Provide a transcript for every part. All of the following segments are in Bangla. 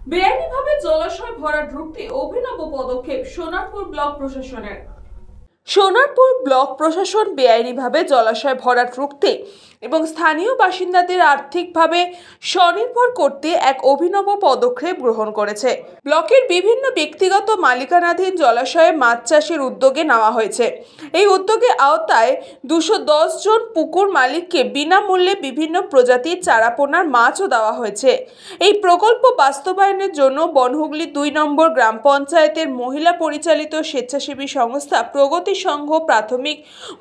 বেআইনিভাবে জলাশয় ভরাট রুখতে অভিনব পদক্ষেপ সোনারপুর ব্লক প্রশাসনের। সোনারপুর ব্লক প্রশাসন বেআইনিভাবে জলাশয় ভরাট রুখতে এবং স্থানীয় বাসিন্দাদের আর্থিকভাবে স্বনির্ভর করতে এক অভিনব পদক্ষেপ গ্রহণ করেছে। ব্লকের বিভিন্ন ব্যক্তিগত মালিকানাধীন জলাশয়ে মাছ চাষের উদ্যোগে নেওয়া হয়েছে। এই উদ্যোগের আওতায় 210 জন পুকুর মালিককে বিনামূল্যে বিভিন্ন প্রজাতির চারাপোনার মাছও দেওয়া হয়েছে। এই প্রকল্প বাস্তবায়নের জন্য বনহুগলি 2 নম্বর গ্রাম পঞ্চায়েতের মহিলা পরিচালিত স্বেচ্ছাসেবী সংস্থা প্রগতি সংঘ প্রাথমিক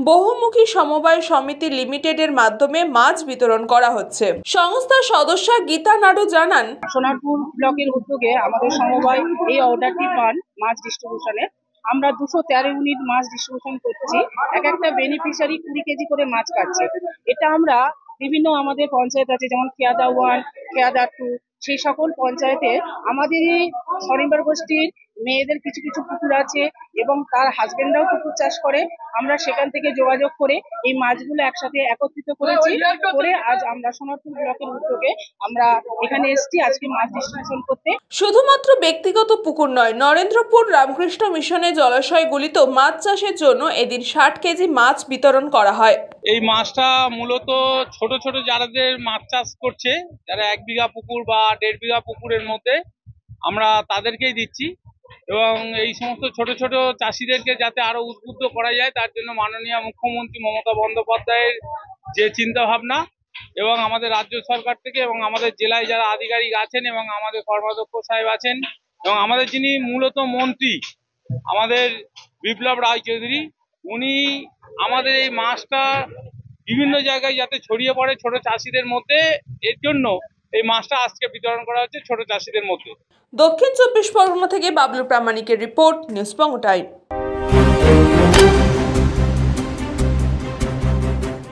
বহুমুখী সমবায় সমিতি লিমিটেডের মাধ্যমে মাছ বিতরণ করা হচ্ছে। সংস্থার সদস্য গীতা নাড়ু জানান, সোনারপুর ব্লকের উদ্যোগে আমাদের সমবায় এই অর্ডারটি পান মাছ ডিস্ট্রিবিউশনের। আমরা 213 ইউনিট মাছ ডিস্ট্রিবিউশন করছি। এক একটা বেনিফিশিয়ারি 20 কেজি করে মাছ কাটছে। এটা আমরা বিভিন্ন আমাদের পঞ্চায়েত আছে, যেমন খেয়াদা 1, খেয়াদা 2, সেই সকল পঞ্চায়েতে আমাদের এই স্বনির্ভর গোষ্ঠীর মেয়েদের কিছু কিছু পুকুর আছে এবং তার হাজবেন্ডরাও পুকুর চাষ করে। আমরা সেখান থেকে যোগাযোগ করে এই মাছগুলো একসাথে একত্রিত করেছি, করে আজ আমরা সোনারপুর ব্লকের উদ্যোগে আমরা এখানে এসেছি আজকে মাছ ডিস্ট্রিবিউশন করতে। শুধুমাত্র ব্যক্তিগত পুকুর নয়, নরেন্দ্রপুর রামকৃষ্ণ মিশনের জলাশয়গুলিতেও মাছ চাষের জন্য এদিন 60 কেজি মাছ বিতরণ করা হয়। এই মাছটা মূলত ছোট ছোট যাদের মাছ চাষ করছে, যারা 1 বিঘা পুকুর বা 1.5 বিঘা পুকুরের মধ্যে, আমরা তাদেরকেই দিচ্ছি। এবং এই সমস্ত ছোট ছোট চাষিদেরকে যাতে আরো উদ্বুদ্ধ করা যায়, তার জন্য মাননীয় মুখ্যমন্ত্রী মমতা বন্দ্যোপাধ্যায়ের যে চিন্তা ভাবনা, এবং আমাদের রাজ্য সরকার থেকে এবং আমাদের জেলায় যারা আধিকারিক আছেন এবং আমাদের কর্মাধ্যক্ষ সাহেব আছেন এবং আমাদের যিনি মূলত মন্ত্রী আমাদের বিপ্লব রায়চৌধুরী, উনি আমাদের এই মাছটা বিভিন্ন জায়গায় যাতে ছড়িয়ে পড়ে ছোট চাষিদের মধ্যে, এর জন্য এই মাছটা আজকে বিতরণ করা হচ্ছে ছোট চাষিদের মধ্যে। দক্ষিণ 24 পরগনা থেকে বাবলু প্রামাণিকের রিপোর্ট, নিউজ বঙ্গ টাইম।